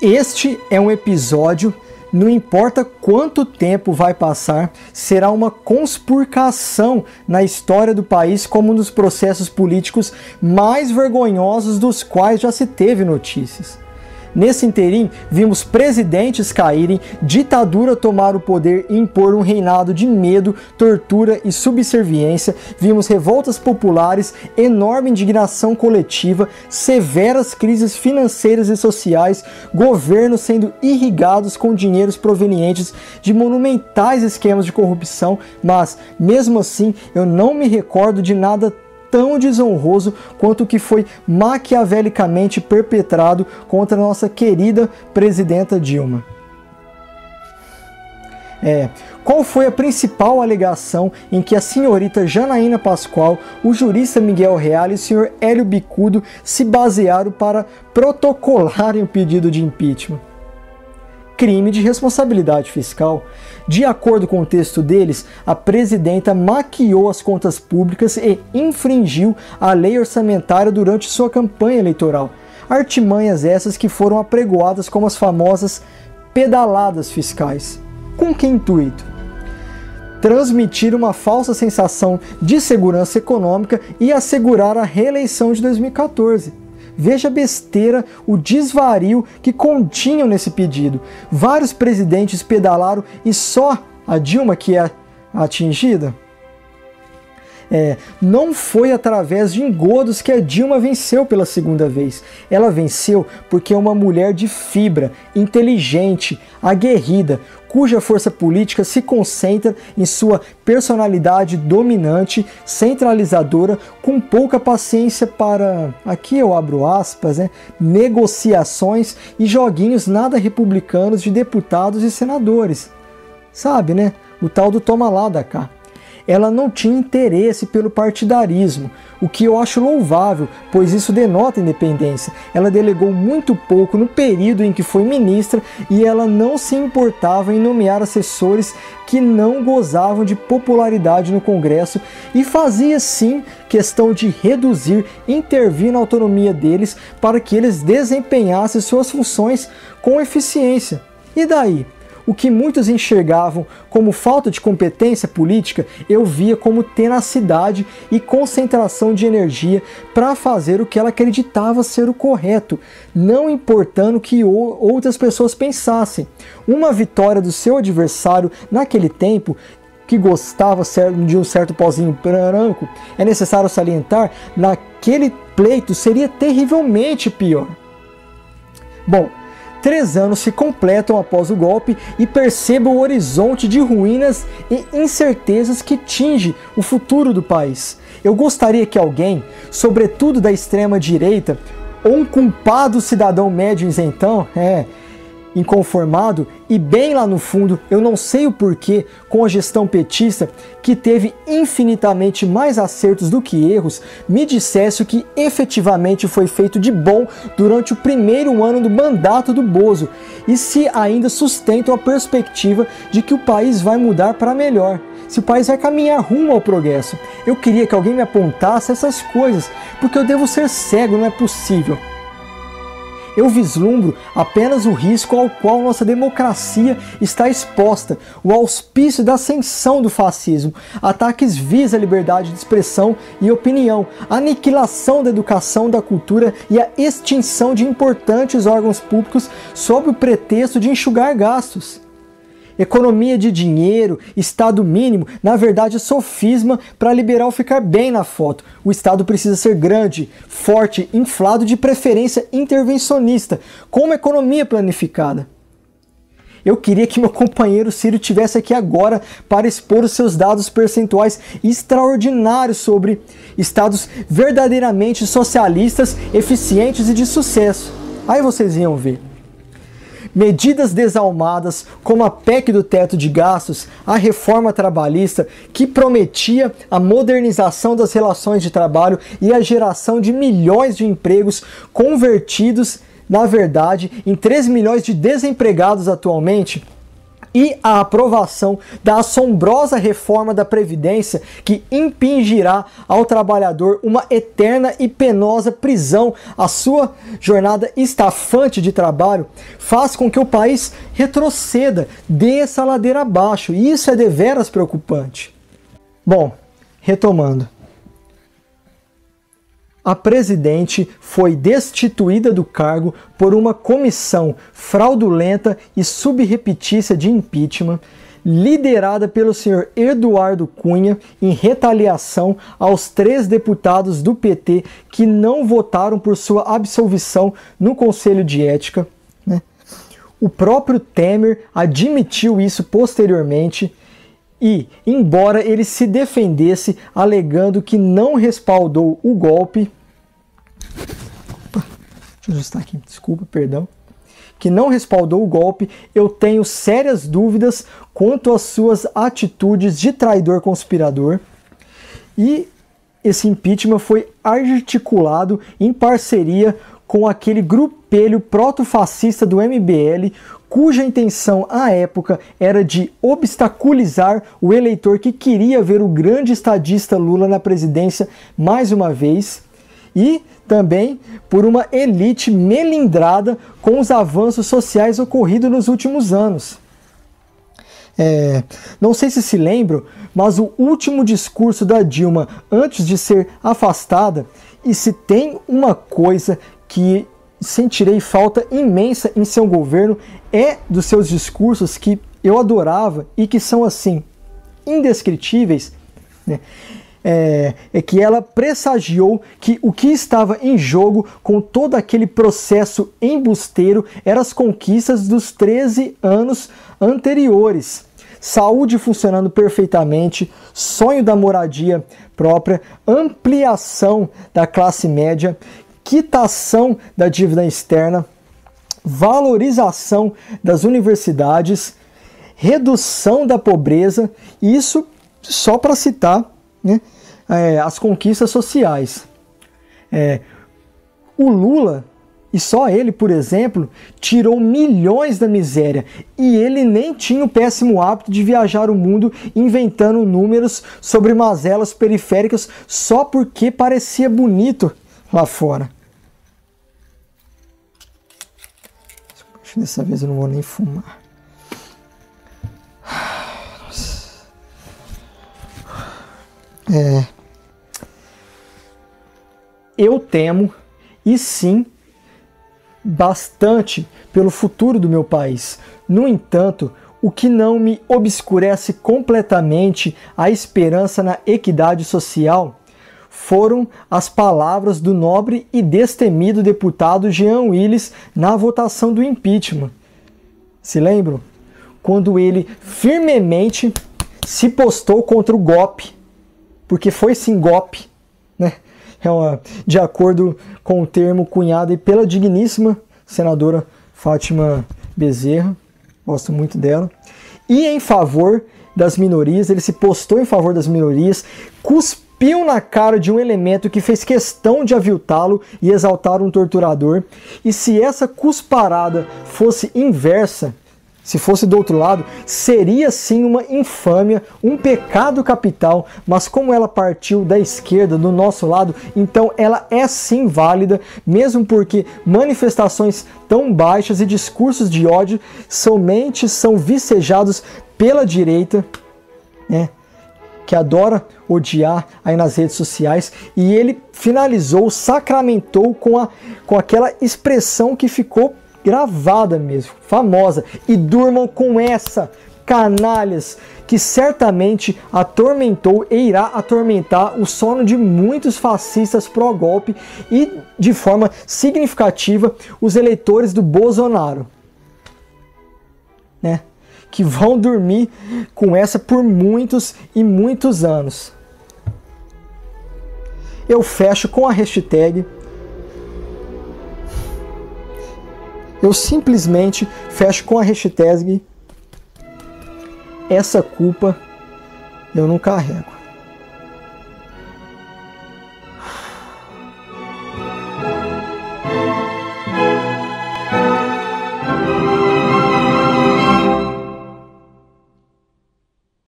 Este é um episódio, não importa quanto tempo vai passar, será uma conspurcação na história do país como um dos processos políticos mais vergonhosos dos quais já se teve notícias. Nesse interim, vimos presidentes caírem, ditadura tomar o poder e impor um reinado de medo, tortura e subserviência, vimos revoltas populares, enorme indignação coletiva, severas crises financeiras e sociais, governos sendo irrigados com dinheiros provenientes de monumentais esquemas de corrupção, mas, mesmo assim, eu não me recordo de nada tão desonroso quanto o que foi maquiavelicamente perpetrado contra a nossa querida presidenta Dilma. Qual foi a principal alegação em que a senhorita Janaína Pascoal, o jurista Miguel Reale e o senhor Hélio Bicudo se basearam para protocolarem o pedido de impeachment? Crime de responsabilidade fiscal. De acordo com o texto deles, a presidenta maquiou as contas públicas e infringiu a lei orçamentária durante sua campanha eleitoral. Artimanhas essas que foram apregoadas como as famosas pedaladas fiscais. Com que intuito? Transmitir uma falsa sensação de segurança econômica e assegurar a reeleição de 2014. Veja a besteira, o desvario que continham nesse pedido. Vários presidentes pedalaram e só a Dilma que é atingida? Não foi através de engodos que a Dilma venceu pela segunda vez. Ela venceu porque é uma mulher de fibra, inteligente, aguerrida, cuja força política se concentra em sua personalidade dominante, centralizadora, com pouca paciência para, aqui eu abro aspas, negociações e joguinhos nada republicanos de deputados e senadores. Sabe, né? O tal do toma lá da cá. Ela não tinha interesse pelo partidarismo, o que eu acho louvável, pois isso denota independência. Ela delegou muito pouco no período em que foi ministra e ela não se importava em nomear assessores que não gozavam de popularidade no Congresso e fazia sim questão de reduzir, intervir na autonomia deles para que eles desempenhassem suas funções com eficiência. E daí? O que muitos enxergavam como falta de competência política, eu via como tenacidade e concentração de energia para fazer o que ela acreditava ser o correto, não importando o que outras pessoas pensassem. Uma vitória do seu adversário naquele tempo, que gostava de um certo pozinho branco, é necessário salientar, naquele pleito seria terrivelmente pior. Bom, 3 anos se completam após o golpe e perceba o horizonte de ruínas e incertezas que tinge o futuro do país. Eu gostaria que alguém, sobretudo da extrema direita, ou um culpado cidadão médio isentão, inconformado, e bem lá no fundo, eu não sei o porquê, com a gestão petista, que teve infinitamente mais acertos do que erros, me dissesse o que efetivamente foi feito de bom durante o primeiro ano do mandato do Bozo, e se ainda sustentam a perspectiva de que o país vai mudar para melhor, se o país vai caminhar rumo ao progresso. Eu queria que alguém me apontasse essas coisas, porque eu devo ser cego, não é possível. Eu vislumbro apenas o risco ao qual nossa democracia está exposta, o auspício da ascensão do fascismo, ataques vis à liberdade de expressão e opinião, a aniquilação da educação, da cultura e a extinção de importantes órgãos públicos sob o pretexto de enxugar gastos. Economia de dinheiro, Estado mínimo, na verdade é sofisma para liberal ficar bem na foto. O Estado precisa ser grande, forte, inflado, de preferência intervencionista, com uma economia planificada. Eu queria que meu companheiro Ciro estivesse aqui agora para expor os seus dados percentuais extraordinários sobre estados verdadeiramente socialistas, eficientes e de sucesso. Aí vocês iam ver. Medidas desalmadas, como a PEC do teto de gastos, a reforma trabalhista, que prometia a modernização das relações de trabalho e a geração de milhões de empregos convertidos, na verdade, em 3 milhões de desempregados atualmente. e a aprovação da assombrosa reforma da Previdência que impingirá ao trabalhador uma eterna e penosa prisão à sua jornada estafante de trabalho, faz com que o país retroceda, desça a ladeira abaixo, e isso é deveras preocupante. Bom, retomando. A presidente foi destituída do cargo por uma comissão fraudulenta e subreptícia de impeachment, liderada pelo senhor Eduardo Cunha, em retaliação aos 3 deputados do PT que não votaram por sua absolvição no Conselho de Ética, né? O próprio Temer admitiu isso posteriormente e, embora ele se defendesse alegando que não respaldou o golpe, deixa eu ajustar aqui, desculpa, perdão, que não respaldou o golpe, eu tenho sérias dúvidas quanto às suas atitudes de traidor conspirador. E esse impeachment foi articulado em parceria com aquele grupelho proto-fascista do MBL, cuja intenção à época era de obstaculizar o eleitor que queria ver o grande estadista Lula na presidência mais uma vez, e também por uma elite melindrada com os avanços sociais ocorridos nos últimos anos. Não sei se lembram, mas o último discurso da Dilma antes de ser afastada, e se tem uma coisa que sentirei falta imensa em seu governo, é dos seus discursos que eu adorava e que são assim, indescritíveis, né? É que ela pressagiou que o que estava em jogo com todo aquele processo embusteiro eram as conquistas dos 13 anos anteriores. Saúde funcionando perfeitamente, sonho da moradia própria, ampliação da classe média, quitação da dívida externa, valorização das universidades, redução da pobreza, isso só para citar, né, as conquistas sociais. O Lula, e só ele, por exemplo, tirou milhões da miséria, e ele nem tinha o péssimo hábito de viajar o mundo inventando números sobre mazelas periféricas só porque parecia bonito lá fora. Dessa vez eu não vou nem fumar. Eu temo, e sim, bastante pelo futuro do meu país. No entanto, o que não me obscurece completamente a esperança na equidade social foram as palavras do nobre e destemido deputado Jean Willis na votação do impeachment. Se lembram? Quando ele firmemente se postou contra o golpe, porque foi sim golpe, né? De acordo com o termo cunhado e pela digníssima senadora Fátima Bezerra, gosto muito dela, e em favor das minorias. Ele se postou em favor das minorias, cuspiu na cara de um elemento que fez questão de aviltá-lo e exaltar um torturador. E se essa cusparada fosse inversa, se fosse do outro lado, seria sim uma infâmia, um pecado capital, mas como ela partiu da esquerda, do nosso lado, então ela é sim válida, mesmo porque manifestações tão baixas e discursos de ódio somente são vicejados pela direita, né, que adora odiar aí nas redes sociais. E ele finalizou, sacramentou com aquela expressão que ficou gravada mesmo, famosa: e durmam com essa, canalhas, que certamente atormentou e irá atormentar o sono de muitos fascistas pró-golpe e, de forma significativa, os eleitores do Bolsonaro, né, que vão dormir com essa por muitos e muitos anos. Eu fecho com a hashtag. Eu simplesmente fecho com a hashtag: essa culpa eu não carrego.